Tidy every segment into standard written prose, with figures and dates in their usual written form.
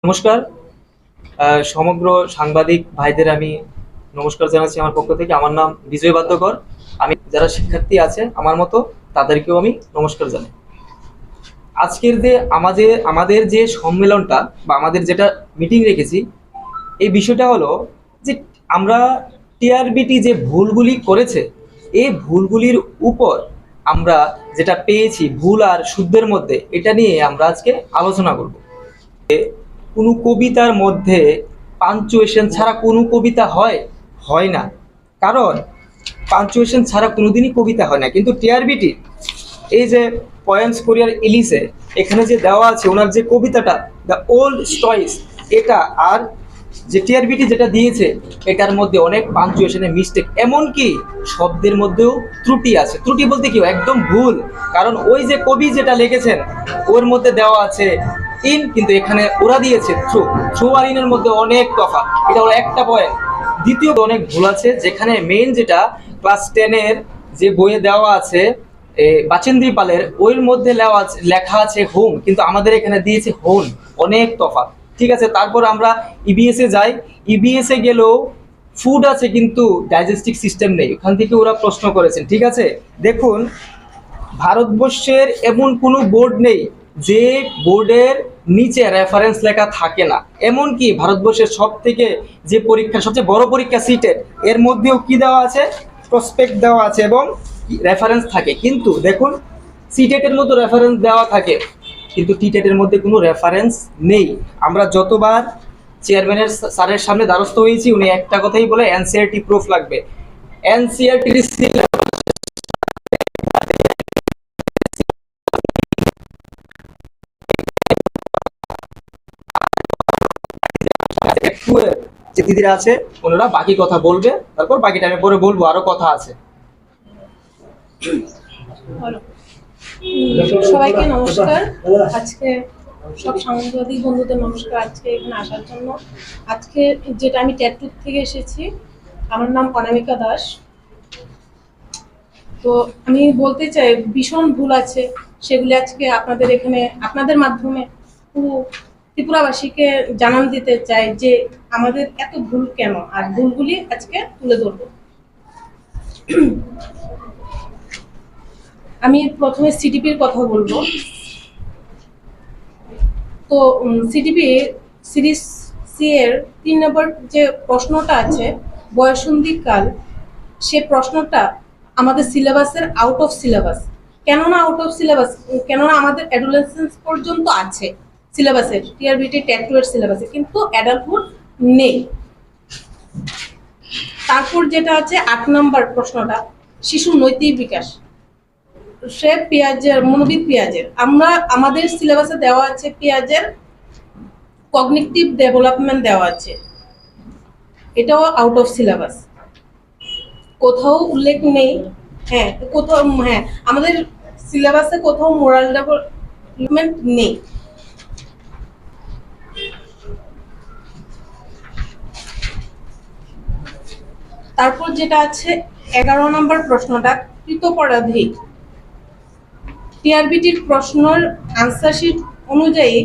নমস্কার। সমগ্র সাংবাদিক ভাইদের আমি নমস্কার জানাচ্ছি আমার পক্ষ থেকে। আমার নাম বিজয় বাদ্যকর। আমি যারা শিক্ষার্থী আছে আমার মতো তাদেরকেও আমি নমস্কার জানাই। আজকের যে আমাদের যে সম্মেলনটা বা আমাদের যেটা মিটিং রেখেছি, এই বিষয়টা হলো যে আমরা টিআরবিটি যে ভুলগুলি করেছে, এই ভুলগুলির উপর আমরা যেটা পেয়েছি ভুল আর শুদ্ধের মধ্যে, এটা নিয়ে আমরা আজকে আলোচনা করব। কোনো কবিতার মধ্যে পাঞ্চুয়েশন ছাড়া কোনো কবিতা হয় হয় না। কারণ পাঞ্চুয়েশন ছাড়া কোনোদিনই কবিতা হয় না। কিন্তু টিআরবিটি এই যে পয়েন্টস কোরিয়ার ইলিসে এখানে যে দেওয়া আছে ওনার যে কবিতাটা দ্য ওল্ড স্টয়েস, এটা আর যে টিআরবিটি যেটা দিয়েছে এটার মধ্যে অনেক পাঞ্চুয়েশনের মিস্টেক, এমনকি শব্দের মধ্যেও ত্রুটি আছে। ত্রুটি বলতে কি একদম ভুল। কারণ ওই যে কবি যেটা লিখেছেন ওর মধ্যে দেওয়া আছে ইন, কিন্তু এখানে ওরা দিয়েছে থ্রু। থ্রু আর ইনের মধ্যে অনেক তফাৎ, এটা হলো একটা পয়েন্ট। দ্বিতীয় অনেক ভুল আছে, যেখানে মেইন যেটা ক্লাস 10-এর যে বইয়ে দেওয়া আছে বাচেন্দ্রী পালের, ওর মধ্যে লেখা আছে হোম, কিন্তু আমাদের এখানে দিয়েছে হোন। অনেক তফাৎ, ঠিক আছে। তারপর আমরা ইবিএসে যাই। ইবিএসে গেলেও ফুড আছে কিন্তু ডাইজেস্টিক সিস্টেম নেই, ওখান থেকে ওরা প্রশ্ন করেছেন, ঠিক আছে। দেখুন, ভারতবর্ষের এমন কোনো বোর্ড নেই যে বোর্ডের নিচে রেফারেন্স লেখা থাকে না। এমনকি ভারতবর্ষের সব থেকে যে পরীক্ষা, সবচেয়ে বড় পরীক্ষা সিটেট, এর মধ্যেও কি দেওয়া আছে, প্রসপেক্ট দেওয়া আছে এবং রেফারেন্স থাকে। কিন্তু দেখুন, সিটেটের মতো রেফারেন্স দেওয়া থাকে কিন্তু টিটেটের মধ্যে কোনো রেফারেন্স নেই। আমরা যতবার চেয়ারম্যানের স্যারের সামনে দ্বারস্থ হয়েছি, উনি একটা কথাই বলে এনসিআরটি প্রুফ লাগবে। এনসিআরটি যে দিদিরা আছে ওনারা বাকি কথা বলবে, তারপর বাকিটা আমি পরে বলবো, আরো কথা আছে। সবাইকে নমস্কার। আজকে সব সাংবাদিক বন্ধুদের নমস্কার আজকে এখানে আসার জন্য। আজকে যেটা আমি ট্যাটুর থেকে এসেছি, আমার নাম অনামিকা দাস। তো আমি বলতে চাই ভীষণ ভুল আছে, সেগুলি আজকে আপনাদের এখানে আপনাদের মাধ্যমে পুরো ত্রিপুরাবাসীকে জানান দিতে চাই যে আমাদের এত ভুল কেন, আর ভুলগুলি আজকে তুলে ধরবো। আমি প্রথমে সিডিপির কথা বলবো। তো সিডিপি সিরিজ সি এর 3 নম্বর যে প্রশ্নটা আছে বয়সন্ধিকাল, সে প্রশ্নটা আমাদের সিলেবাসের আউট অফ সিলেবাস। কেননা আউট অফ সিলেবাস, কেননা আমাদের অ্যাডোলেসেন্স পর্যন্ত আছে সিলেবাসের, টিআরবিটি ট্যাটু এর সিলেবাসে, কিন্তু অ্যাডাল্টহুড নেই। তারপর যেটা আছে 8 নম্বর প্রশ্নটা, শিশুর নৈতিক বিকাশ, সে পেঁয়াজের মনোবিদ পেঁয়াজের, আমরা আমাদের সিলেবাসে দেওয়া আছে পেঁয়াজের কগনিটিভ ডেভেলপমেন্ট দেওয়া আছে, এটাও আউট অফ সিলেবাস, কোথাও উল্লেখ নেই। হ্যাঁ, কোথাও, হ্যাঁ, আমাদের সিলেবাসে কোথাও মোরাল ডেভেলপমেন্ট নেই। তারপর যেটা আছে 11 নম্বর প্রশ্নটা, কৃতপরাধী, টিআরবিটির প্রশ্নের আনসার শিট অনুযায়ী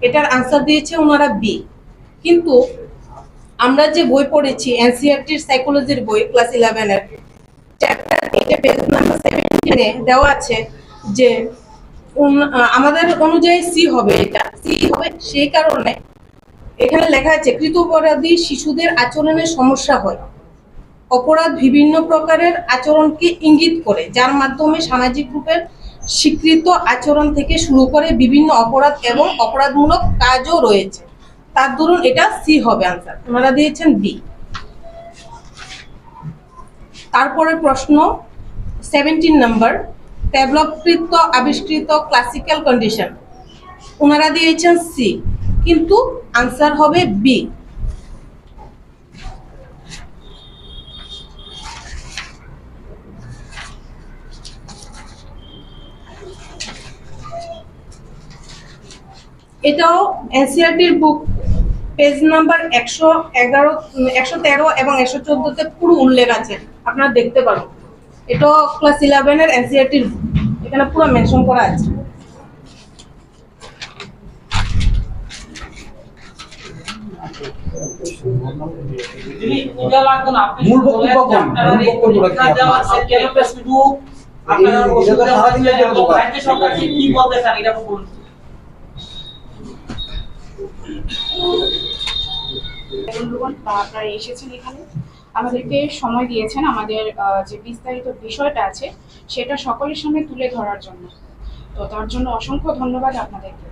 এটার আনসার দিয়েছে ওনারা বি। কিন্তু আমরা যে বই পড়েছি এনসিইআরটির সাইকোলজির বই ক্লাস 11-এর চ্যাপ্টার 8 পেজ নাম্বার 17-এ দেওয়া আছে যে আমাদের অনুযায়ী সি হবে, এটা সি হবে। সেই কারণে এখানে লেখা আছে কৃতপরাধী শিশুদের আচরণের সমস্যা হয়। অপরাধ বিভিন্ন প্রকারের আচরণকে ইঙ্গিত করে, যার মাধ্যমে সামাজিক গ্রুপের স্বীকৃত আচরণ থেকে শুরু করে বিভিন্ন অপরাধ এবং অপরাধমূলক কাজও রয়েছে। তার দরুন এটা সি হবে আনসার, ওনারা দিয়েছেন বি। তারপরে প্রশ্ন 17 নম্বর, ডেভেলপকৃত আবিষ্কৃত ক্লাসিক্যাল কন্ডিশন, ওনারা দিয়েছেন সি, কিন্তু আনসার হবে বি। এটাও এনসিইআরটির বুক পেজ নাম্বার 111, 113 এবং 114-তে পুরো উল্লেখ আছে, আপনারা দেখতে পারবেন। এটাও ক্লাস 11-এর এনসিইআরটির, এখানে পুরো মেনশন করা আছে। মূল বক্তব্য কোন? মূল বক্তব্যটা কি আপনার? বন্ধুগণ আপনারা এসেছেন এখানে, আমাদেরকে সময় দিয়েছেন আমাদের যে বিস্তারিত বিষয়টা আছে সেটা সকলের সামনে তুলে ধরার জন্য। তো তার জন্য অসংখ্য ধন্যবাদ আপনাদেরকে।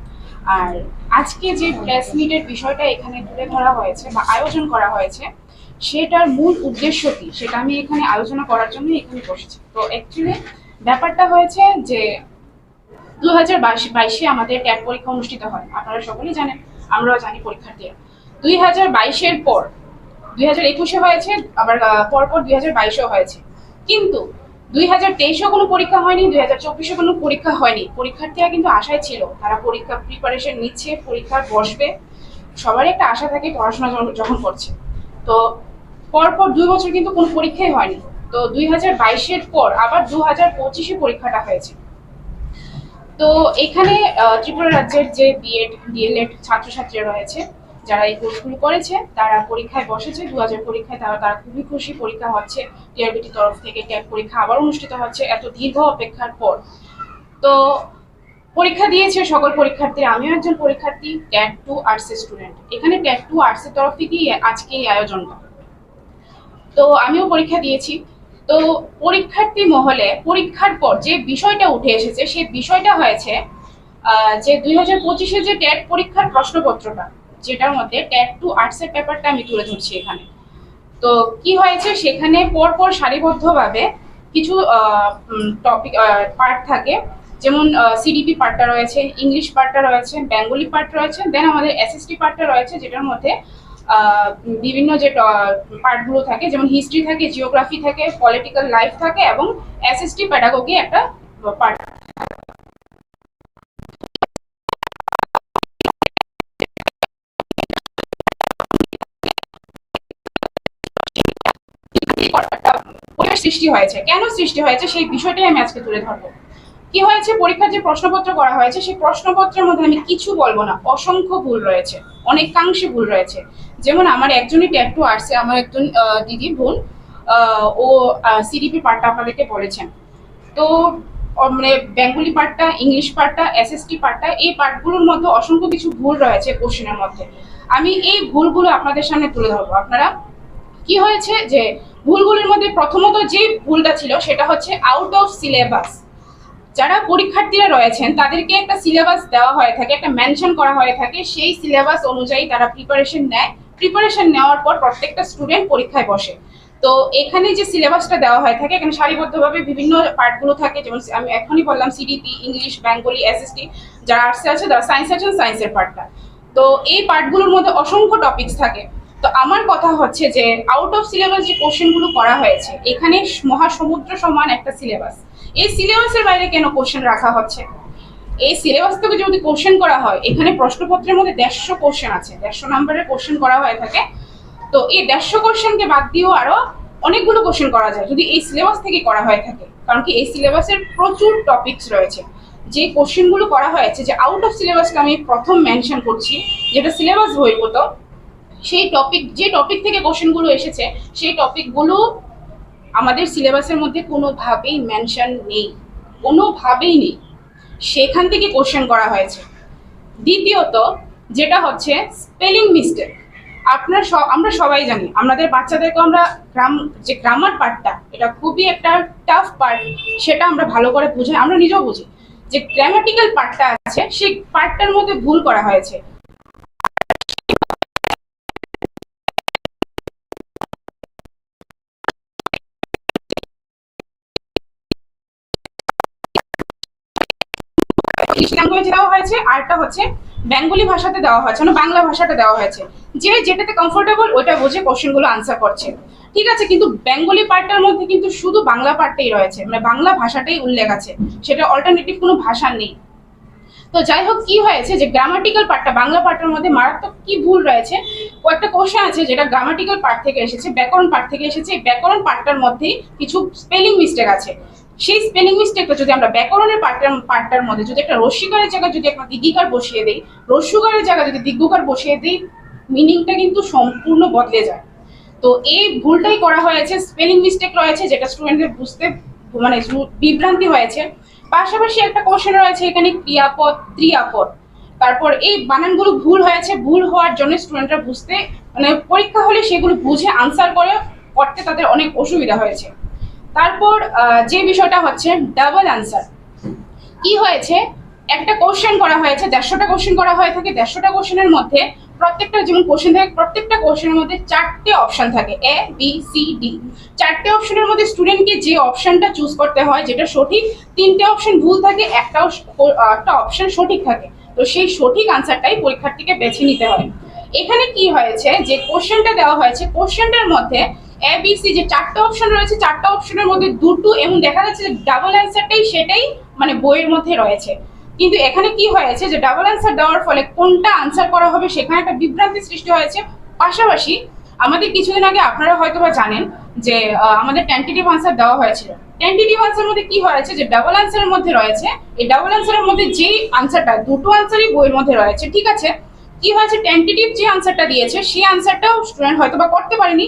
আর আজকে যে প্রেস মিটের বিষয়টা এখানে তুলে ধরা হয়েছে বা আয়োজন করা হয়েছে, সেটার মূল উদ্দেশ্য কি সেটা আমি এখানে আলোচনা করার জন্য এখানে বসেছি। তো অ্যাকচুয়ালি ব্যাপারটা হয়েছে যে 2022-এ আমাদের ট্যাট পরীক্ষা অনুষ্ঠিত হয়, আপনারা সকলেই জানেন, আমরাও জানি পরীক্ষার্থীরা। 2022-এর পর 2021-এ হয়েছে, আবার পরপর 2022-এও হয়েছে, কিন্তু 2023-এও কোনো পরীক্ষা হয়নি, 2024-এ কোনো পরীক্ষা হয়নি। পরীক্ষার্থীরা কিন্তু আশায় ছিল, তারা পরীক্ষা প্রিপারেশন নিচ্ছে, পরীক্ষা বসবে, সবারই একটা আশা থাকে পড়াশোনা যখন করছে। তো পরপর 2 বছর কিন্তু কোনো পরীক্ষাই হয়নি। তো 2022-এর পর আবার 2025-এ পরীক্ষাটা হয়েছে। তো এখানে ত্রিপুরা রাজ্যের যে বিএড ডিএলএড ছাত্রছাত্রীরা রয়েছে, যারা এই কোর্সগুলো করেছে, তারা পরীক্ষায় বসেছে। 2000 পরীক্ষায় তারা খুবই খুশি, পরীক্ষা হচ্ছে, টিআরবিটি তরফ থেকে ট্যাট পরীক্ষা আবার অনুষ্ঠিত হচ্ছে এত দীর্ঘ অপেক্ষার পর। তো পরীক্ষা দিয়েছে সকল পরীক্ষার্থীরা, আমিও একজন পরীক্ষার্থী, ট্যাট 2 আর্টসের স্টুডেন্ট। এখানে ট্যাট 2 আর্টসের তরফ থেকেই আজকে এই আয়োজনটা। তো আমিও পরীক্ষা দিয়েছি। তো পরীক্ষার্থী মহলে পরীক্ষার পর যে বিষয়টা উঠে এসেছে, সেই বিষয়টা হয়েছে যে 2025-এ যে ট্যাট পরীক্ষার প্রশ্নপত্রটা, যেটার মধ্যে ট্যাট 2 আর্টসের পেপারটা আমি তুলে ধরছি এখানে। তো কি হয়েছে, সেখানে পরপর সারিবদ্ধভাবে কিছু টপিক পার্ট থাকে, যেমন সিডিপি পার্টটা রয়েছে, ইংলিশ পার্টটা রয়েছে, বেঙ্গলি পার্ট রয়েছে, দেন আমাদের এসএসটি পার্টটা রয়েছে, যেটার মধ্যে বিভিন্ন যে পার্টগুলো থাকে, যেমন হিস্ট্রি থাকে, জিওগ্রাফি থাকে, পলিটিক্যাল লাইফ থাকে, এবং এসএসটি প্যাডাগোগি একটা পার্ট। পরিবেশ সৃষ্টি হয়েছে, কেন সৃষ্টি হয়েছে সেই বিষয়টাই আমি আজকে তুলে ধরবো। কি হয়েছে, পরীক্ষার যে প্রশ্নপত্র করা হয়েছে, সেই প্রশ্নপত্রের মধ্যে আমি কিছু বলবো না, অসংখ্য ভুল রয়েছে, অনেকাংশে ভুল রয়েছে। যেমন আমার একজনই ট্যাট 2 আর্টসে, আমার একজন দিদি বোন, ও সিডিপি পার্টটা আপনাদেরকে বলেছেন। তো মানে বেঙ্গলি পার্টটা, ইংলিশ পার্টটা, এসএসটি পার্টটা, এই পার্টগুলোর মধ্যে অসংখ্য কিছু ভুল রয়েছে কোশ্চেনের মধ্যে। আমি এই ভুলগুলো আপনাদের সামনে তুলে ধরবো। আপনারা কি হয়েছে যে ভুলগুলোর মধ্যে প্রথমত যে ভুলটা ছিল সেটা হচ্ছে আউট অফ সিলেবাস। যারা পরীক্ষার্থীরা রয়েছেন তাদেরকে একটা সিলেবাস দেওয়া হয়ে থাকে, একটা মেনশন করা হয়ে থাকে, সেই সিলেবাস অনুযায়ী তারা প্রিপারেশন নেয়। প্রিপারেশন নেওয়ার পর প্রত্যেকটা স্টুডেন্ট পরীক্ষায় বসে। তো এখানে যে সিলেবাসটা দেওয়া হয়ে থাকে, এখানে সারিবদ্ধভাবে বিভিন্ন পার্টগুলো থাকে, যেমন আমি এখনই বললাম সিডিপি, ইংলিশ, বেঙ্গলি, এসএসটি। যারা আর্টসে আছে, যারা সায়েন্স আছেন, সায়েন্সের পার্টটা। তো এই পার্টগুলোর মধ্যে অসংখ্য টপিকস থাকে। তো আমার কথা হচ্ছে যে আউট অফ সিলেবাস যে কোশ্চেনগুলো করা হয়েছে, এখানে মহাসমুদ্র সমান একটা সিলেবাস, এই সিলেবাসের বাইরে কেন কোশ্চেন রাখা হচ্ছে? এই সিলেবাস থেকে যদি কোশ্চেন করা হয়, এখানে প্রশ্নপত্রের মধ্যে 150 কোশ্চেন আছে, 150 নাম্বারের কোশ্চেন করা হয়ে থাকে। তো এই 150 কোশ্চেনকে বাদ দিয়েও আরো অনেকগুলো কোশ্চেন করা যায় যদি এই সিলেবাস থেকে করা হয়ে থাকে। কারণ কি, এই সিলেবাসের প্রচুর টপিকস রয়েছে। যে কোশ্চেনগুলো করা হয়েছে, যে আউট অফ সিলেবাসটা আমি প্রথম মেনশন করছি, যেটা সিলেবাস বহির্ভূত, সেই টপিক, যে টপিক থেকে কোশ্চেনগুলো এসেছে, সেই টপিকগুলো আমাদের সিলেবাসের মধ্যে কোনোভাবেই মেনশন নেই, কোনোভাবেই নেই। সেখান থেকে কোশ্চেন করা হয়েছে। দ্বিতীয়ত যেটা হচ্ছে স্পেলিং মিস্টেক। আমরা সবাই জানি, আমাদের বাচ্চাদেরকে আমরা যে গ্রামার পার্টটা, এটা খুবই একটা টাফ পার্ট, সেটা আমরা ভালো করে বুঝাই, আমরা নিজেও বুঝি। যে গ্রামাটিক্যাল পার্টটা আছে, সেই পার্টটার মধ্যে ভুল করা হয়েছে। ইংলিশ ল্যাঙ্গুয়েজে দেওয়া হয়েছে, আরটা হচ্ছে বেঙ্গলি ভাষাতে দেওয়া হয়েছে, মানে বাংলা ভাষাটা দেওয়া হয়েছে। যে যেটাতে কমফোর্টেবল ওটা বুঝে কোশ্চেনগুলো আনসার করছে, ঠিক আছে। কিন্তু বেঙ্গলি পার্টটার মধ্যে কিন্তু শুধু বাংলা পার্টটাই রয়েছে, মানে বাংলা ভাষাটাই উল্লেখ আছে, সেটা অল্টারনেটিভ কোনো ভাষা নেই। তো যাই হোক, কি হয়েছে যে গ্রামাটিক্যাল পার্টটা, বাংলা পার্টের মধ্যে মারাত্মক কি ভুল রয়েছে। কয়েকটা কোশ্চেন আছে যেটা গ্রামাটিক্যাল পার্ট থেকে এসেছে, ব্যাকরণ পার্ট থেকে এসেছে। ব্যাকরণ পার্টটার মধ্যেই কিছু স্পেলিং মিস্টেক আছে। সেই স্পেলিং মিস্টেকটা যদি আমরা ব্যাকরণের পার্টটার মধ্যে যদি একটা রস্যিকারের জায়গায় যদি একটা দীর্ঘিকার বসিয়ে দিই, রস্যুকারের জায়গায় যদি দীর্ঘকার বসিয়ে দিই, মিনিংটা কিন্তু সম্পূর্ণ বদলে যায়। তো এই ভুলটাই করা হয়েছে, স্পেলিং মিস্টেক রয়েছে যেটা স্টুডেন্টদের বুঝতে মানে বিভ্রান্তি হয়েছে। পাশাপাশি একটা কোশ্চেন রয়েছে এখানে ক্রিয়াপদ ক্রিয়াপদ, তারপর এই বানানগুলো ভুল হয়েছে, ভুল হওয়ার জন্য স্টুডেন্টরা বুঝতে মানে পরীক্ষা হলে সেগুলো বুঝে আনসার করতে তাদের অনেক অসুবিধা হয়েছে। তারপর যে বিষয়টা হচ্ছে ডাবল আনসার, কি হয়েছে একটা কোশ্চেন করা হয়েছে, 150টা কোশ্চেন করা হয়ে থাকে, 150টা কোশ্চেনের মধ্যে প্রত্যেকটা যেমন কোশ্চেন থাকে প্রত্যেকটা কোশ্চেনের মধ্যে 4টে অপশন থাকে, এ বি সি ডি। 4টে অপশনের মধ্যে স্টুডেন্টকে যে অপশনটা চুজ করতে হয় যেটা সঠিক, 3টে অপশন ভুল থাকে, একটা অপশন সঠিক থাকে। তো সেই সঠিক আনসারটাই পরীক্ষার্থীকে বেছে নিতে হয়। এখানে কি হয়েছে যে কোশ্চেনটা দেওয়া হয়েছে, কোশ্চেনটার মধ্যে এ বি সি যে 4টে অপশন রয়েছে, 4টে অপশনের মধ্যে 2টো এবং দেখা যাচ্ছে যে ডাবল অ্যান্সারটাই সেটাই মানে বইয়ের মধ্যে রয়েছে। কিন্তু এখানে কি হয়েছে যে ডাবল অ্যান্সার দেওয়ার ফলে কোনটা আনসার করা হবে সেখানে একটা বিভ্রান্তি সৃষ্টি হয়েছে। পাশাপাশি আমাদের কিছুদিন আগে আপনারা হয়তো বা জানেন যে আমাদের টেন্টেটিভ আনসার দেওয়া হয়েছিল। টেন্টেটিভ আনসার মধ্যে কি হয়েছে যে ডাবল আনসারের মধ্যে রয়েছে, এই ডাবল আনসারের মধ্যে যেই আনসারটা 2টো আনসারই বইয়ের মধ্যে রয়েছে, ঠিক আছে, কি হয়েছে টেন্টেটিভ যে আনসারটা দিয়েছে সেই আনসারটাও স্টুডেন্ট হয়তো বা করতে পারেনি।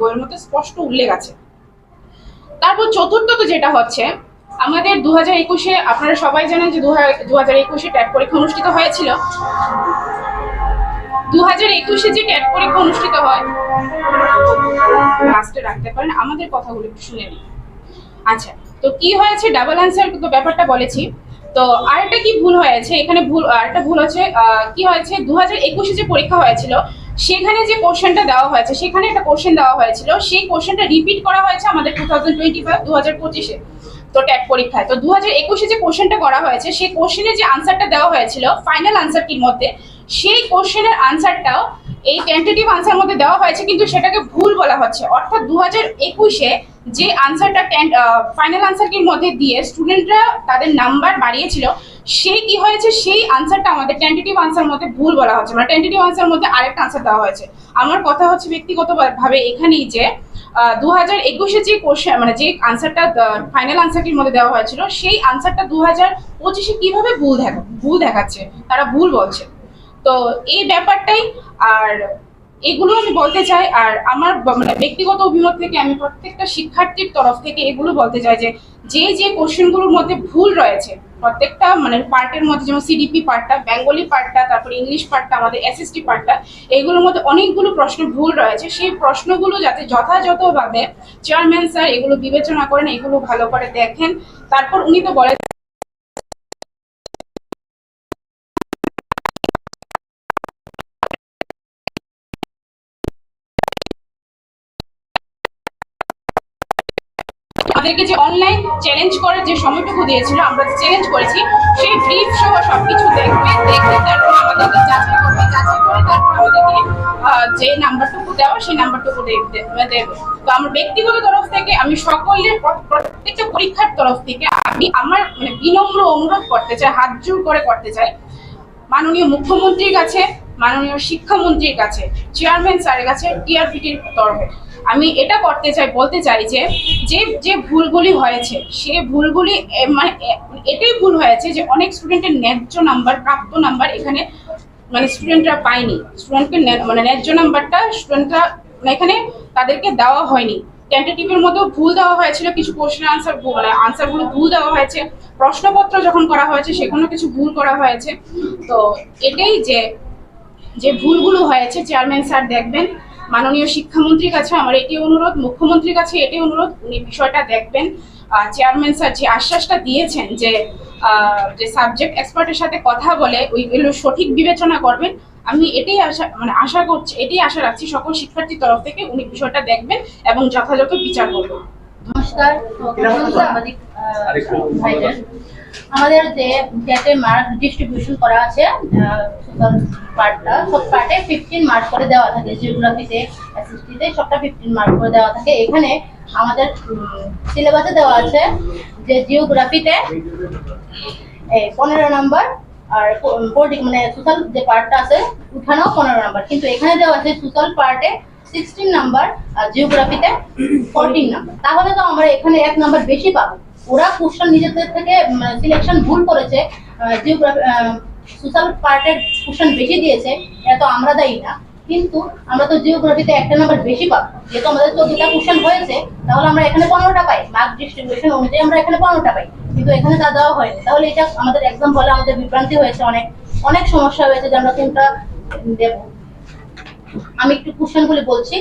বইয়ের মধ্যে স্পষ্ট উল্লেখ আছে। তারপর চতুর্থত যেটা হচ্ছে আমাদের 2021-এ আপনারা সবাই জানেন যে 2021-এ ট্যাট পরীক্ষা অনুষ্ঠিত হয়েছিল। 2021-এ যে ট্যাট পরীক্ষা অনুষ্ঠিত হয়, লাস্টে রাখতে পারেন, আমাদের কথাগুলো একটু শুনে নিন। আচ্ছা, তো কি হয়েছে ডাবল অ্যান্সার তো ব্যাপারটা বলেছি। তো আরেকটা কি ভুল হয়েছে এখানে, আরেকটা ভুল হচ্ছে কি হয়েছে 2021-এ যে পরীক্ষা হয়েছিল সেখানে যে কোশ্চেনটা দেওয়া হয়েছে, সেখানে একটা কোশ্চেন দেওয়া হয়েছিল, সেই কোশ্চেনটা রিপিট করা হয়েছে আমাদের 2025 তো ট্যাট পরীক্ষায়। তো 2021-এ যে কোশ্চেনটা করা হয়েছে সেই কোশ্চেনের যে আনসারটা দেওয়া হয়েছিল ফাইনাল আনসারটির মধ্যে, সেই কোশ্চেনের আনসারটাও এই টেন্টেটিভ আনসার মধ্যে দেওয়া হয়েছে কিন্তু সেটাকে ভুল বলা হচ্ছে। অর্থাৎ 2021-এ যে আনসারটা ফাইনাল আনসারটির মধ্যে দিয়ে স্টুডেন্টরা তাদের নাম্বার বাড়িয়েছিল, সেই কি হয়েছে সেই আনসারটা আমাদের টেন্টেটিভ আনসার মধ্যে ভুল বলা হচ্ছে, মানে টেন্টেটিভ আনসার মধ্যে আরেকটা আনসার দেওয়া হয়েছে। আমার কথা হচ্ছে ব্যক্তিগতভাবে এখানেই যে 2021-এ যে কোশ্চেন মানে যে আনসারটা ফাইনাল আনসারটির মধ্যে দেওয়া হয়েছিল সেই আনসারটা 2025-এ কিভাবে ভুল দেখাচ্ছে, তারা ভুল বলছে। তো এই ব্যাপারটাই আর এগুলো আমি বলতে চাই। আর আমার মানে ব্যক্তিগত অভিমত থেকে আমি প্রত্যেকটা শিক্ষার্থীর তরফ থেকে এগুলো বলতে চাই যে যে কোশ্চেনগুলোর মধ্যে ভুল রয়েছে প্রত্যেকটা মানে পার্টের মধ্যে, যেমন সিডিপি পার্টটা, বেঙ্গলি পার্টটা, তারপর ইংলিশ পার্টটা, আমাদের এসএসটি পার্টটা, এগুলোর মধ্যে অনেকগুলো প্রশ্ন ভুল রয়েছে। সেই প্রশ্নগুলো যাতে যথাযথভাবে চেয়ারম্যান স্যার এগুলো বিবেচনা করেন, এগুলো ভালো করে দেখেন। তারপর উনি তো বলে আমাদেরকে যে অনলাইন চ্যালেঞ্জ করার যে সময়টুকু দিয়েছিল, আমরা যে চ্যালেঞ্জ করেছি সেই ব্রিফ সহ সবকিছু দেখে তারপর আমাদেরকে যাচাই করে তারপর আমাদেরকে যে নাম্বারটুকু দেওয়া সেই নাম্বারটুকু দেবে। তো আমার ব্যক্তিগত তরফ থেকে আমি সকলের প্রত্যেকটা পরীক্ষার তরফ থেকে আমি আমার মানে বিনম্র অনুরোধ করতে চাই, হাত জোর করে করতে চাই মাননীয় মুখ্যমন্ত্রীর কাছে, মাননীয় শিক্ষামন্ত্রীর কাছে, চেয়ারম্যান স্যারের কাছে, টিআরপিটির তরফে আমি এটা বলতে চাই যে ভুলগুলি হয়েছে সে ভুলগুলি মানে এটাই ভুল হয়েছে যে অনেক স্টুডেন্টের ন্যায্য নাম্বার, প্রাপ্ত নাম্বার এখানে মানে স্টুডেন্টরা পায়নি। স্টুডেন্টকে মানে ন্যায্য নাম্বারটা স্টুডেন্টরা এখানে তাদেরকে দেওয়া হয়নি। টেন্টেটিভের মধ্যেও ভুল দেওয়া হয়েছিল, কিছু কোশ্চেন আনসার মানে আনসারগুলো ভুল দেওয়া হয়েছে, প্রশ্নপত্র যখন করা হয়েছে সেখানেও কিছু ভুল করা হয়েছে। তো এটাই যে ভুলগুলো হয়েছে চেয়ারম্যান স্যার দেখবেন। মাননীয় শিক্ষামন্ত্রীর কাছে আমার এটি অনুরোধ, মুখ্যমন্ত্রীর কাছে এটি অনুরোধ, উনি বিষয়টা দেখবেন। চেয়ারম্যান স্যার যে আশ্বাসটা দিয়েছেন যে সাবজেক্ট এক্সপার্টের সাথে কথা বলে ওইগুলো সঠিক বিবেচনা করবেন, আমি এটাই আশা করছি, এটাই আশা রাখছি সকল শিক্ষার্থীর তরফ থেকে উনি বিষয়টা দেখবেন এবং যথাযথ বিচার করবেন। নমস্কার সাংবাদিক ভাইদের, আমাদের যে ট্যাটে মার্ক ডিস্ট্রিবিউশন করা আছে টোটাল পার্টটা, সব পার্টে 15 মার্ক করে দেওয়া থাকে, জিওগ্রাফিতে এসএসটিতে সবটা 15 মার্ক করে দেওয়া থাকে। এখানে আমাদের সিলেবাসে দেওয়া আছে যে জিওগ্রাফিতে 15 নাম্বার আর মানে সোশ্যাল যে পার্টটা আছে ওখানেও 15 নাম্বার, কিন্তু এখানে দেওয়া আছে সোশ্যাল পার্টে 16 নাম্বার, জিওগ্রাফিতে 14 নাম্বার। তাহলে তো আমরা এখানে 1 নাম্বার বেশি পাবো। ওরা কোশ্চেন নিজেদের থেকে সিলেকশন ভুল করেছে, জিওগ্রাফি সোশ্যাল পার্টের কোশ্চেন বেশি দিয়েছে, এত আমরা দায়ী না। কিন্তু আমরা তো জিওগ্রাফিতে 1 নাম্বার বেশি পাবো, যেহেতু আমাদের 14টা কোশ্চেন হয়েছে, তাহলে আমরা এখানে 15টা পাই। মার্ক ডিস্ট্রিবিউশন অনুযায়ী আমরা এখানে 15টা পাই, কিন্তু এখানে তা দেওয়া হয়নি। তাহলে এটা আমাদের এক্সাম হলে আমাদের বিভ্রান্তি হয়েছে, অনেক অনেক সমস্যা হয়েছে যে আমরা কোনটা দেব। আমি একটু কোশ্চেনগুলি বলছি।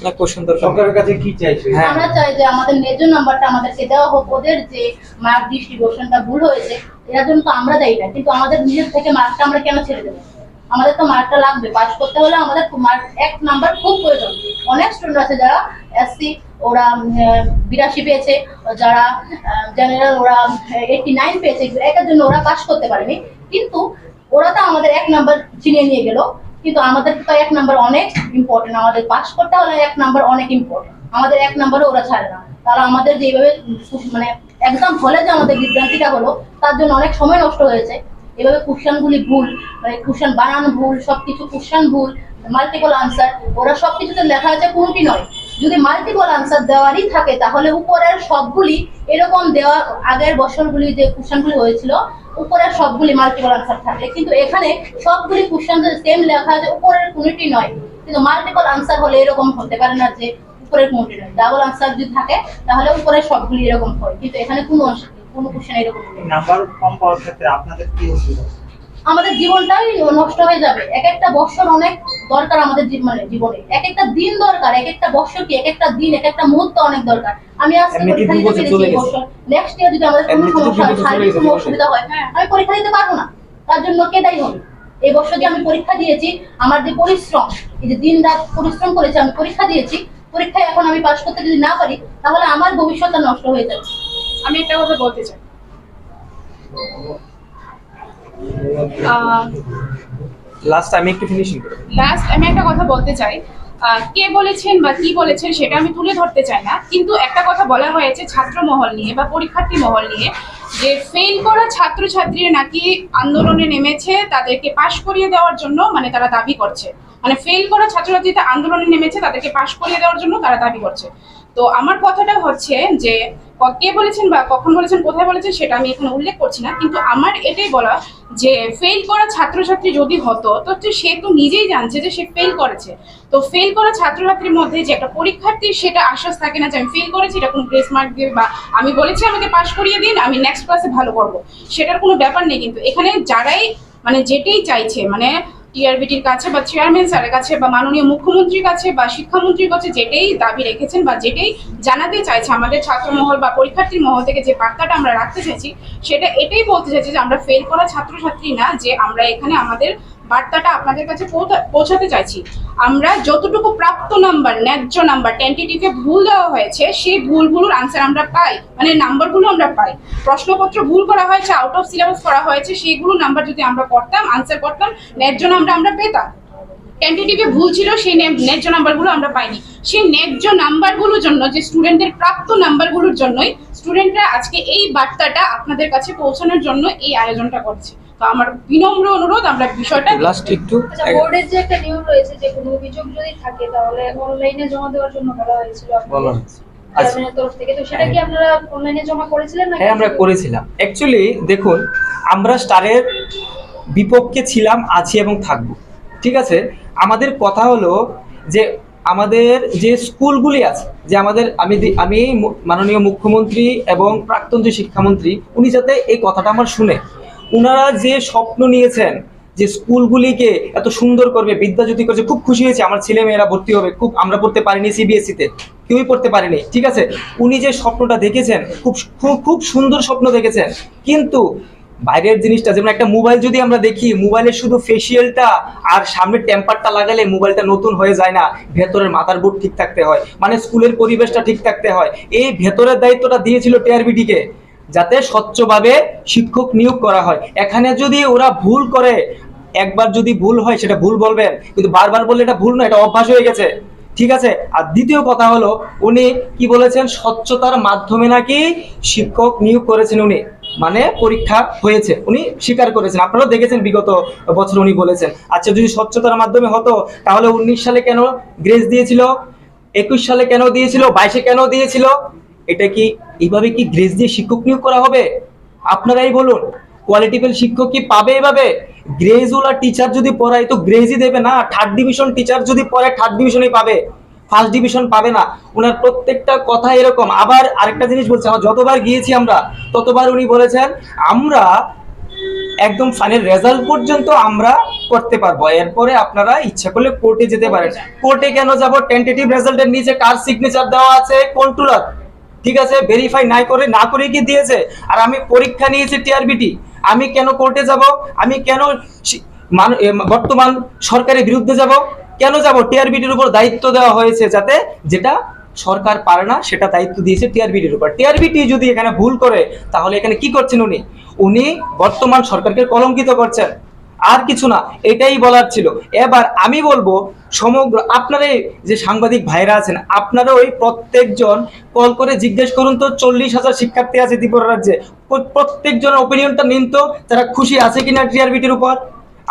না কোশ্চেন দরকার সরকারের কাছে কি চাইছে? হ্যাঁ। আমরা চাই যে আমাদের ন্যায্য নাম্বারটা আমাদেরকে দেওয়া হোক। ওদের যে মার্ক ডিস্ট্রিবিউশনটা ভুল হয়েছে, এটার জন্য তো আমরা দায়ী না, কিন্তু আমাদের নিজের থেকে মার্কটা আমরা কেন ছেড়ে দেবো? আমাদের তো মার্কটা লাগবে, পাস করতে হলে আমাদের মার্ক 1 নাম্বার খুব প্রয়োজন। অনেক স্টুডেন্ট আছে যারা এসসি, ওরা 82 পেয়েছে, যারা জেনারেল ওরা 89 পেয়েছে, এটার জন্য ওরা পাস করতে পারেনি। কিন্তু ওরা তো আমাদের 1 নাম্বার ছিনিয়ে নিয়ে গেল, কিন্তু আমাদের তো 1 নাম্বার অনেক ইম্পর্টেন্ট। আমাদের পাস করতে হলে 1 নাম্বার অনেক ইম্পর্টেন্ট, আমাদের 1 নাম্বারও ওরা ছাড়ে না। তাহলে আমাদের যেভাবে মানে এক্সাম হলে যে আমাদের বিভ্রান্তিটা হলো, তার জন্য অনেক সময় নষ্ট হয়েছে। এভাবে কোশ্চেনগুলি ভুল, মানে কোশ্চেন বানানো ভুল, সবকিছু কোশ্চেন ভুল, মাল্টিপল আনসার, ওরা সবকিছুতে লেখা আছে কোনটি নয়। যদি মাল্টিপল আনসার দেওয়ারই থাকে, তাহলে উপরের সবগুলি এরকম দেওয়া, আগের বছরগুলি যে কোশ্চেনগুলি হয়েছিল উপরের সবগুলি মাল্টিপল আনসার থাকে, কিন্তু এখানে সবগুলি কোশ্চেন সেম লেখা আছে, উপরের কোনটি নয়। কিন্তু মাল্টিপল আনসার হলে এরকম হতে পারে না যে উপরের কোনটি নয়। ডাবল আনসার যদি থাকে তাহলে উপরের সবগুলি এরকম হয়, কিন্তু এখানে কোনো কোশ্চেন এরকম নেই। নাম্বার কম পাওয়ার ক্ষেত্রে আপনাদের কি অসুবিধা? আমাদের জীবনটাই নষ্ট হয়ে যাবে। এক একটা বছর অনেক দরকার আমাদের জীবনে, এক একটা দিন দরকার, এক একটা বছর কি এক একটা দিন, এক একটা মুহূর্ত অনেক দরকার। আমি আজকে এমনিতে পরীক্ষা 2 দিতে বছর পেরেছি, চলে এই গেছে। বছর নেক্সট ইয়ার যদি আমাদের কোনো এমনিতে তো সমস্যা হয়, 2 বছর শারীরিক চলে কোনো গেছে। অসুবিধা হয়, আমি পরীক্ষা দিতে পারবো না। তার জন্য কে দায়ী হবে? এই বছর যে আমি পরীক্ষা দিয়েছি, আমার যে পরিশ্রম, এই যে দিন রাত পরিশ্রম করেছি, আমি পরীক্ষা দিয়েছি, পরীক্ষায় এখন আমি পাস করতে যদি না পারি, তাহলে আমার ভবিষ্যৎটা নষ্ট হয়ে যাবে। আমি একটা কথা বলতে চাই। লাস্ট আমি একটু ফিনিশিং করব। লাস্ট আমি একটা কথা বলতে চাই। কে বলেছেন বা কি বলেছেন সেটা আমি তুলে ধরতে চাই না, কিন্তু একটা কথা বলা হয়েছে ছাত্র মহল নিয়ে বা পরীক্ষার্থী মহল নিয়ে, যে ফেল করা ছাত্রছাত্রীরা নাকি আন্দোলনে নেমেছে তাদেরকে পাশ করিয়ে দেওয়ার জন্য, মানে তারা দাবি করছে, মানে ফেল করা ছাত্রছাত্রীরা আন্দোলনে নেমেছে তাদেরকে পাশ করিয়ে দেওয়ার জন্য তারা দাবি করছে। তো আমার কথাটা হচ্ছে যে কে বলেছেন বা কখন বলেছেন, কোথায় বলেছেন সেটা আমি এখানে উল্লেখ করছি না, কিন্তু আমার এটাই বলা যে ফেল করা ছাত্রছাত্রী যদি হতো তো সে তো নিজেই জানছে যে সে ফেল করেছে। তো ফেল করা ছাত্রছাত্রীর মধ্যে যে একটা পরীক্ষার্থীর সেটা আশ্বাস থাকে না যে আমি ফেল করেছি, এটা কোনো গ্রেস মার্ক দেবে বা আমি বলেছি আমাকে পাশ করিয়ে দিন, আমি নেক্সট ক্লাসে ভালো করবো, সেটার কোনো ব্যাপার নেই। কিন্তু এখানে যারাই মানে যেটাই চাইছে, মানে টিআরবিটির কাছে বা চেয়ারম্যান স্যারের কাছে বা মাননীয় মুখ্যমন্ত্রীর কাছে বা শিক্ষামন্ত্রীর কাছে যেটাই দাবি রেখেছেন বা যেটাই জানাতে চাইছে আমাদের ছাত্রমহল বা পরীক্ষার্থীর মহল থেকে, যে বার্তাটা আমরা রাখতে চাইছি সেটা এটাই বলতে চাইছি যে আমরা ফেল করা ছাত্রছাত্রী না, যে আমরা এখানে আমাদের বার্তাটা আপনাদের কাছে পৌঁছাতে চাইছি। আমরা যতটুকু প্রাপ্ত নাম্বার, ন্যায্য নাম্বার, টেন্টেটিভে ভুল দেওয়া হয়েছে সেই ভুলগুলোর আনসার আমরা পাই, মানে নাম্বারগুলো আমরা পাই। প্রশ্নপত্র ভুল করা হয়েছে, আউট অফ সিলেবাস করা হয়েছে, সেইগুলো নাম্বার যদি আমরা করতাম, আনসার করতাম, ন্যায্য নাম্বার আমরা পেতাম। টেন্টেটিভে ভুল ছিল, সেই ন্যায্য নাম্বারগুলো আমরা পাইনি। সেই ন্যায্য নাম্বারগুলোর জন্য, যে স্টুডেন্টদের প্রাপ্ত নাম্বারগুলোর জন্যই স্টুডেন্টরা আজকে এই বার্তাটা আপনাদের কাছে পৌঁছানোর জন্য এই আয়োজনটা করছে। তো আমার বিনম্র অনুরোধ আমরা বিষয়টা লাস্ট একটু আচ্ছা, বোর্ডের যে একটা নিয়ম রয়েছে যে কোনো অভিযোগ যদি থাকে তাহলে অনলাইনে জমা দেওয়ার জন্য বলা হয়েছিল বলা আপনাদের হয়েছে। আচ্ছা, চেয়ারম্যানের তরফ থেকে। তো সেটা কি আপনারা অনলাইনে জমা করেছিলেন না? হ্যাঁ আমরা করেছিলাম। অ্যাকচুয়ালি দেখুন, আমরা স্টারের বিপক্ষে ছিলাম, আছি এবং থাকবো। ঠিক আছে, আমাদের কথা হলো যে আমাদের যে স্কুলগুলি আছে, যে আমি মাননীয় মুখ্যমন্ত্রী এবং প্রাক্তন যে শিক্ষামন্ত্রী, উনি যাতে এই কথাটা আমার শুনে, ওনারা যে স্বপ্ন নিয়েছেন যে স্কুলগুলিকে এত সুন্দর করবে, বিদ্যাজ্যোতি করছে, খুব খুশি হয়েছে আমার ছেলে মেয়েরা ভর্তি হবে। খুব আমরা পড়তে পারিনি সিবিএসইতে, কেউই পড়তে পারেনি। ঠিক আছে, উনি যে স্বপ্নটা দেখেছেন, খুব খুব খুব সুন্দর স্বপ্ন দেখেছেন, কিন্তু বাইরের জিনিসটা, যেমন একটা মোবাইল যদি আমরা দেখি, মোবাইলের শুধু ফেসিয়ালটা আর সামনের টেম্পারটা লাগালে মোবাইলটা নতুন হয়ে যায় না, ভেতরের মাদারবোর্ড ঠিক থাকতে হয়, মানে স্কুলের পরিবেশটা ঠিক থাকতে হয়। এই ভেতরের দায়িত্বটা দিয়েছিল টিআরবিটিকে, যাতে স্বচ্ছভাবে শিক্ষক নিয়োগ করা হয়। এখানে যদি ওরা ভুল করে, একবার যদি ভুল হয় সেটা ভুল বলবেন, কিন্তু বারবার বললে এটা ভুল নয়, এটা অভ্যাস হয়ে গেছে। ঠিক আছে। আর দ্বিতীয় কথা হলো, উনি কি বলেছেন, স্বচ্ছতার মাধ্যমে নাকি শিক্ষক নিয়োগ করেছেন উনি, মানে পরীক্ষা হয়েছে, উনি স্বীকার করেছেন, আপনারাও দেখেছেন বিগত বছর উনি বলেছেন। আচ্ছা, যদি স্বচ্ছতার মাধ্যমে হতো তাহলে 19 সালে কেন গ্রেস দিয়েছিল, 21 সালে কেন দিয়েছিল, 22-এ কেন দিয়েছিল? এটা কি এইভাবে কি গ্রেস দিয়ে শিক্ষক নিয়োগ করা হবে? আপনারাই বলুন, কোয়ালিটিফুল শিক্ষক কি পাবে এভাবে? গ্রেজওয়ালা টিচার যদি পড়ায় তো গ্রেজই দেবে না, থার্ড ডিভিশন টিচার যদি পড়ায় থার্ড ডিভিশনই পাবে, ফার্স্ট ডিভিশন পাবে না। ওনার প্রত্যেকটা কথা এরকম। আবার আরেকটা জিনিস বলছে, আমরা যতবার গিয়েছি আমরা ততবার উনি বলেছেন আমরা একদম ফাইনাল রেজাল্ট পর্যন্ত আমরা করতে পারবো, এরপরে আপনারা ইচ্ছা করলে কোর্টে যেতে পারেন। কোর্টে কেন যাব? টেন্টেটিভ রেজাল্টের নিচে কার সিগনেচার দেওয়া আছে? কন্ট্রোলার, ঠিক আছে, ভেরিফাই না করে কি দিয়েছে। আর আমি পরীক্ষা নিয়েছি টিআরবিটি, আমি কেন কোর্টে যাব? আমি কেন বর্তমান সরকারের বিরুদ্ধে যাব? কেন যাব? টিআরবিটির উপর দায়িত্ব দেওয়া হয়েছে, যাতে যেটা সরকার পারে না সেটা দায়িত্ব দিয়েছে টিআরবিটির উপর। টিআরবিটি যদি এখানে ভুল করে তাহলে এখানে কি করছেন উনি? উনি বর্তমান সরকারকে কলঙ্কিত করছেন, আর কিছু না, এটাই বলার ছিল। এবার আমি বলবো, সমগ্র আপনারা যে সাংবাদিক ভাইরা আছেন, আপনারা ওই প্রত্যেকজন কল করে জিজ্ঞেস করুন তো, 40,000 শিক্ষার্থী আছে ত্রিপুরা রাজ্যে, প্রত্যেকজনের ওপিনিয়নটা নিন তো, তারা খুশি আছে কিনা টিআরবিটির উপর।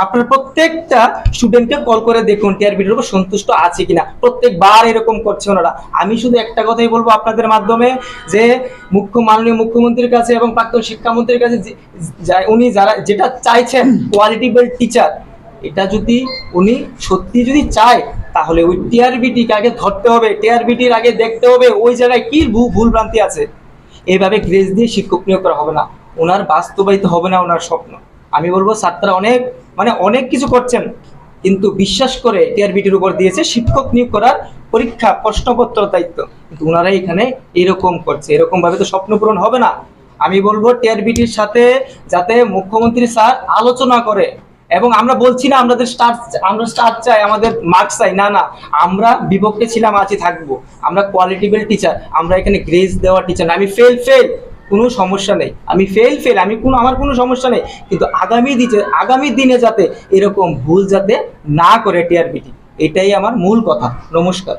আপনার প্রত্যেকটা স্টুডেন্টকে কল করে দেখুন টিআরবিটির উপর সন্তুষ্ট আছে কিনা। প্রত্যেকবার এরকম করছে ওনারা। আমি শুধু একটা কথাই বলবো আপনাদের মাধ্যমে, যে মাননীয় মুখ্যমন্ত্রীর কাছে এবং প্রাক্তন শিক্ষামন্ত্রীর কাছে, উনি যারা যেটা চাইছেন কোয়ালিটিফুল টিচার, এটা যদি উনি সত্যি যদি চায় তাহলে ওই টিআরবিটিকে আগে ধরতে হবে, টিআরবিটির আগে দেখতে হবে ওই জায়গায় কি ভুল ভ্রান্তি আছে। এইভাবে গ্রেস দিয়ে শিক্ষক নিয়োগ করা হবে না, ওনার বাস্তবায়িত হবে না ওনার স্বপ্ন। আমি বলবো ছাত্ররা অনেক কিছু করছেন, কিন্তু বিশ্বাস করে টিআরবিটির উপর দিয়েছে শিক্ষক নিয়োগ করার পরীক্ষা, প্রশ্নপত্র, দায়িত্ব, কিন্তু ওনারাই এখানে এরকম করছে। এরকম ভাবে তো স্বপ্ন পূরণ হবে না। আমি বলবো টিআরবিটির সাথে যাতে মুখ্যমন্ত্রী স্যার আলোচনা করে, এবং আমরা বলছি না আমরা স্টার চাই, আমাদের মার্কস চাই, না, আমরা বিপক্ষে ছিলাম, আছি, থাকবো। আমরা কোয়ালিটিফুল টিচার, আমরা এখানে গ্রেস দেওয়া টিচার না। আমি ফেল কোনো সমস্যা নেই, আমি ফেল আমার কোনো সমস্যা নেই, কিন্তু আগামী দিনে যাতে এরকম ভুল যাতে না করে টিআরবিটি, এটাই আমার মূল কথা। নমস্কার।